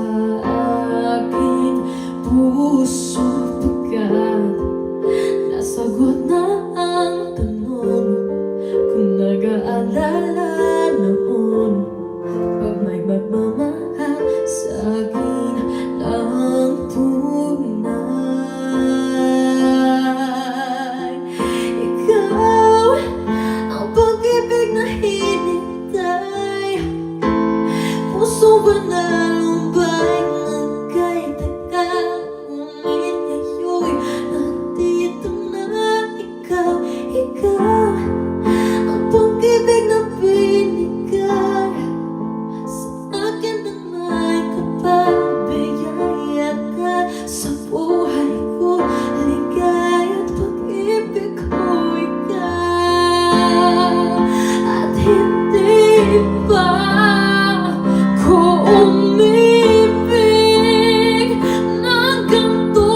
aking puso, pagkat nasagot na ang tanong kung nag-aalala noon. Pag may magmamahal sa akin ng tunay. Ikaw ang pag-ibig na hinintay. Puso ba nalumbay ng kahit tagal? Ngunit ngayon'y nandito na ikaw. Ikaw ang pag-ibig na binigay sa akin na may kapal. Biyaya ka sa buhay ko, ligaya at pag-ibig ko ikaw. At hindi pa ko umibig ng ganito,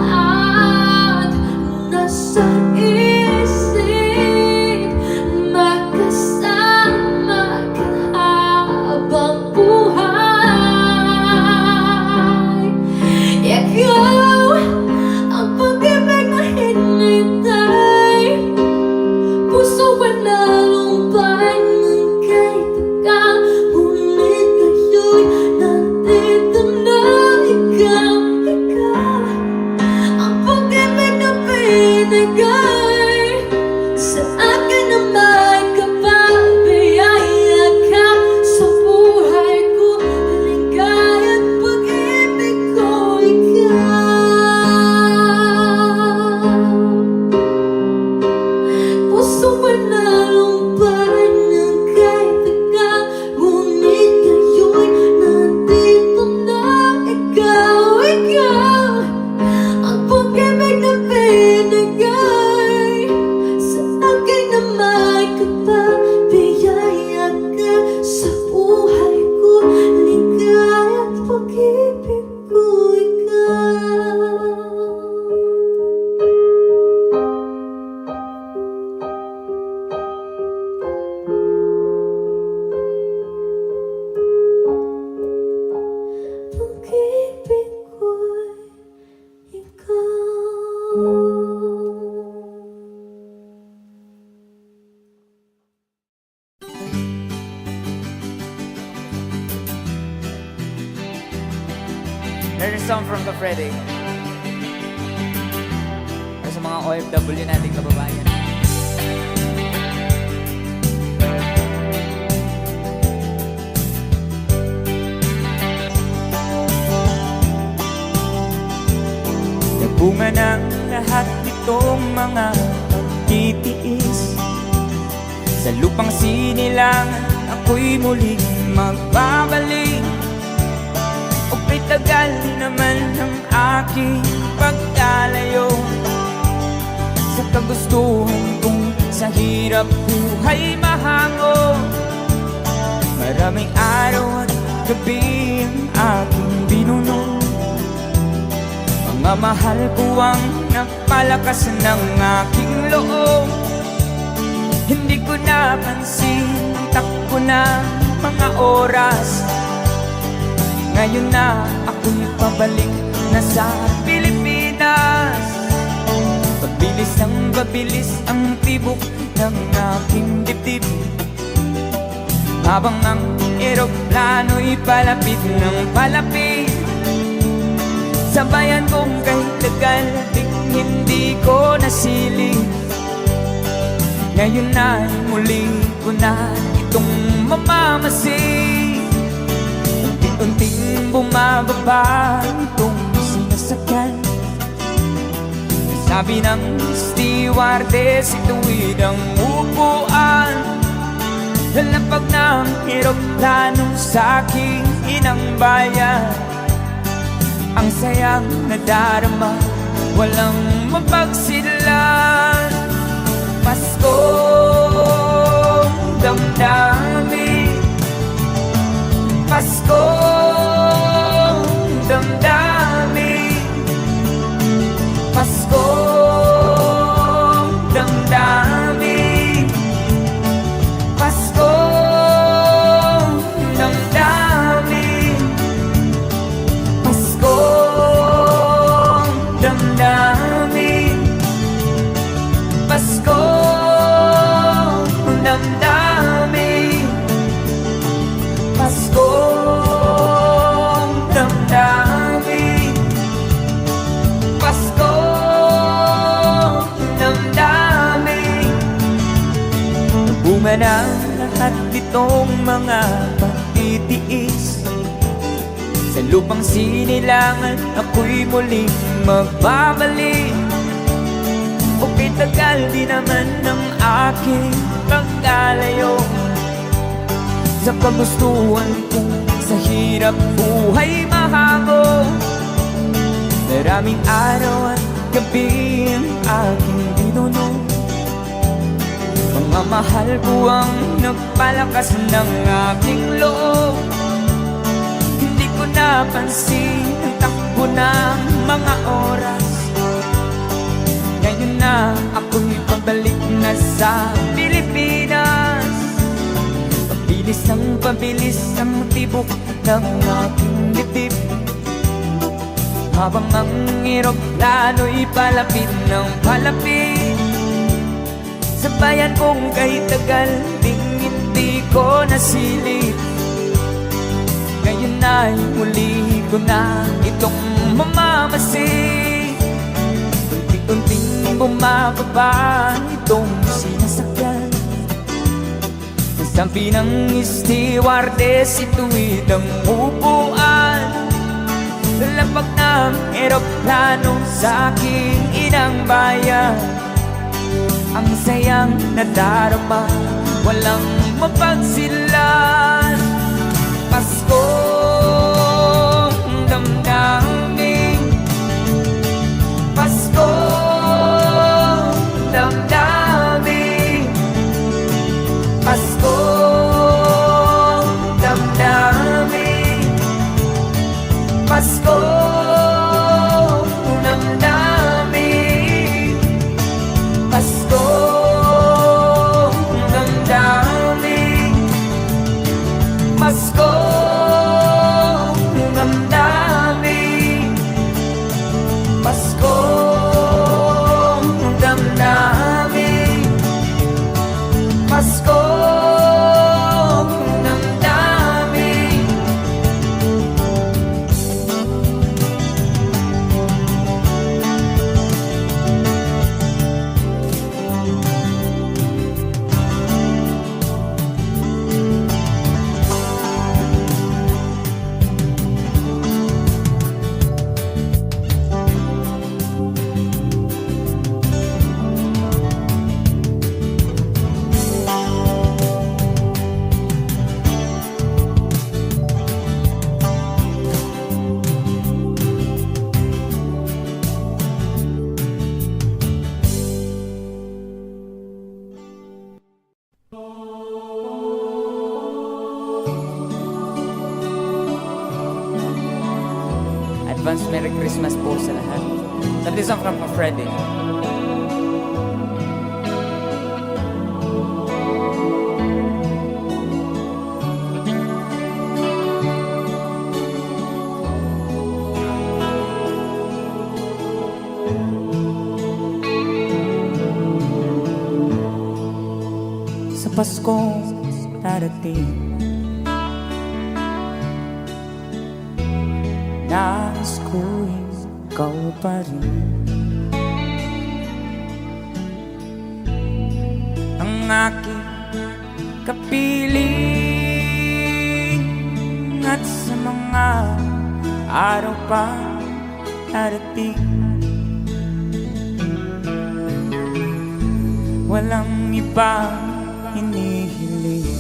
at nasa isip makasama ka habang buhay. Ikaw ang pag-ibig na hinintay. Puso ba nalumpay ng kahit tagal? Ngunit ngayon'y nandito na ikaw. Ikaw ang pag-ibig na binigay sa akin na may kapal. Biyaya ka sa buhay ko, ligaya at pag-ibig ko ikaw. Puso ba nalumpay ng kahit tagal? Ngunit ngayon'y nandito na ikaw. Ikaw ang pag-ibig na binigay sa akin na may kapal. Biyaya ka sa buhay ko, ligaya at pag-ibig ko ikaw. Pag-ibig ko'y ikaw. There's a song from the Freddy. Para sa mga OFW nating kababayan. Bunga ng lahat nitong mga pagtitiis, sa lupang sinilangan ako'y muling magbabalik. O pitagal naman ang aking pagkalayo sa kagustuhan kong sa hirap buhay mahango. Maraming araw at gabi ang Pagmamahal ko ang nagpalakas ng aking loob. Hindi ko napansin ang takbo ng mga oras. Ngayon na ako'y pabalik na sa Pilipinas. Pabilis ang babilis ang tibok ng aking dibdib, habang ang eroplano'y palapit ng palapit. Sabayan kong kahit tagal ding hindi ko nasilip. Ngayon na muli ko na itong mamamasid. Unti-unting bumababa itong sinasakyan. Sabi ng stewardess, ituwid ang upuan. Lalapag ng eroplano sa aking inang bayan. Ang sayang nadarama, walang mapagsidlan. Paskong damdamin, Paskong damdamin, Paskong damdamin, Paskong damdamin, Paskong damdamin, Paskong damdamin, Paskong damdamin, Paskong damdamin. Bunga ng lahat itong mga pagtitiis. Sa lupang sinilangan ako'y muling magbabalik. Okay, tagal di naman ng aking pagkalayo sa kagustuhan kong sa hirap buhay mahango. Maraming araw at gabi ang aking binunong. Pagmamahal ko ang nagpalakas ng aking loob. Hindi ko napansin ang takbo ng mga oras. Ngayon na ako'y pabalik na sa Pilipinas. Pabilis ang tibok ng aking dibdib, habang ang eroplano'y palapit ng palapit. Sabayan kong kahit tagal ding hindi ko nasilip. Ngayon na'y muli ko na itong mamamasid. Unti-unting bumababa itong sinasakyan. Sabi ng stewardess, ituwid ang upuan. Lalapag ng eroplano sa aking inang bayan. Ang sayang nadarama, walang mapagsilan. Paskong damdamin, Paskong damdamin, Paskong damdamin, Paskong damdamin, Paskong damdamin, Paskong damdamin, Paskong damdamin, Paskong damdamin. Advance Merry Christmas po sa lahat. That is from Freddie. Sa Pasko darating, nais ko'y ikaw pa rin ang aking kapiling. At sa mga araw pa darating, walang ibang hinihiling.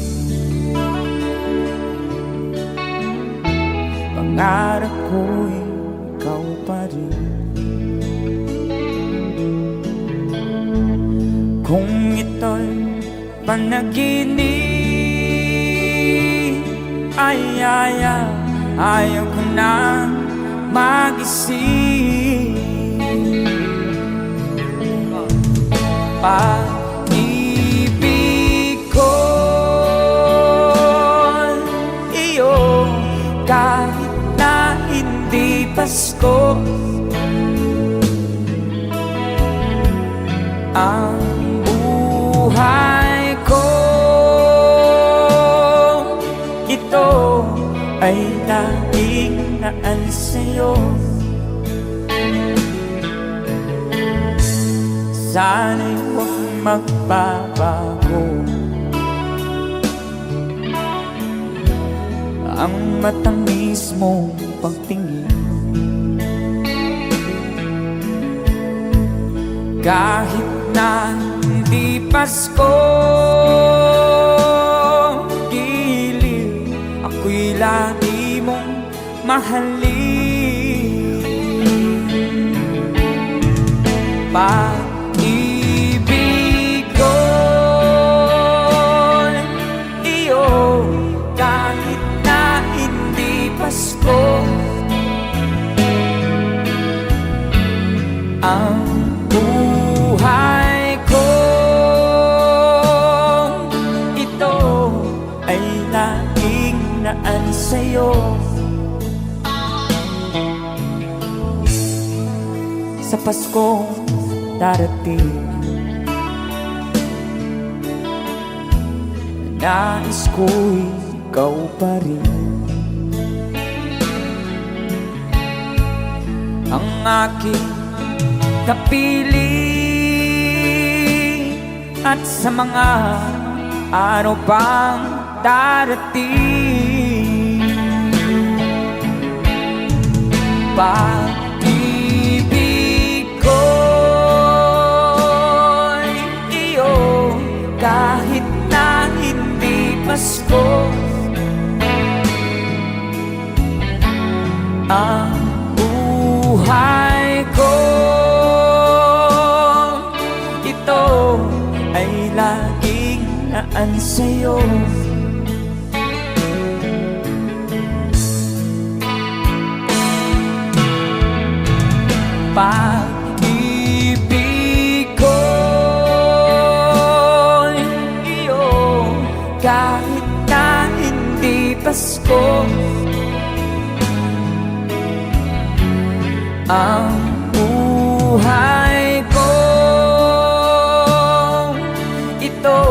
Pangarap ko'y ikaw pa rin. Kung ito'y panaginip, ayaw ko na magising. Pag-ibig ko iyo, kahit na hindi Pasko, ang buhay ko ito ay laging naan sa'yo. Sana'y huwag magbabago ang matamis mong pagtingin. Kahit na hindi Pasko, giliw, ako'y lagi mong mahalin. Pag-ibig ko iyo, kahit na hindi Pasko, ang buhay ko ito ay laging naan sa'yo. Sa Pasko darating, nais ko'y ikaw pa rin ang aking kapiling. At sa mga araw pang darating, pag-ibig ko iyo, kahit na hindi Pasko, ang buhay ko ito ay laging naan sa'yo. Pag-ibig ko iyo, kahit na hindi Pasko, ang buhay ko ito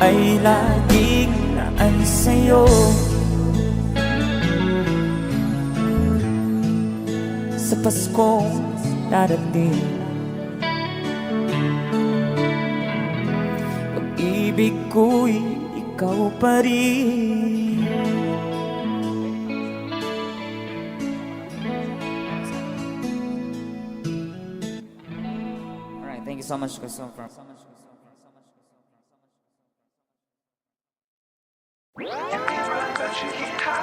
ay laging naan sa'yo. Sa Pasko darating, pag-ibig ko'y ikaw pa rin. Alright, thank you so much, Chris. Get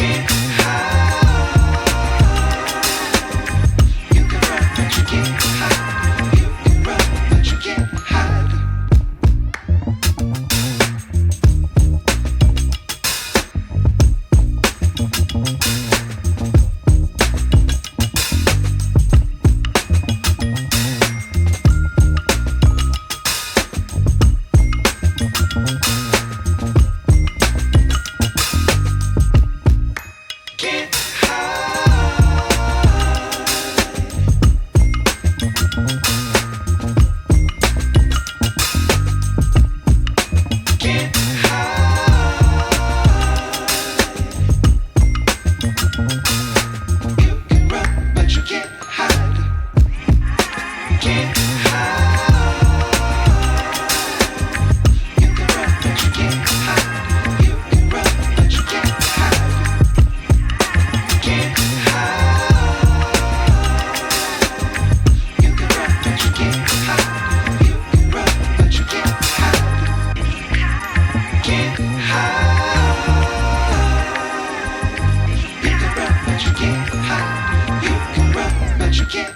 high. hide. You can run, but you can't hide. You can run, but you can't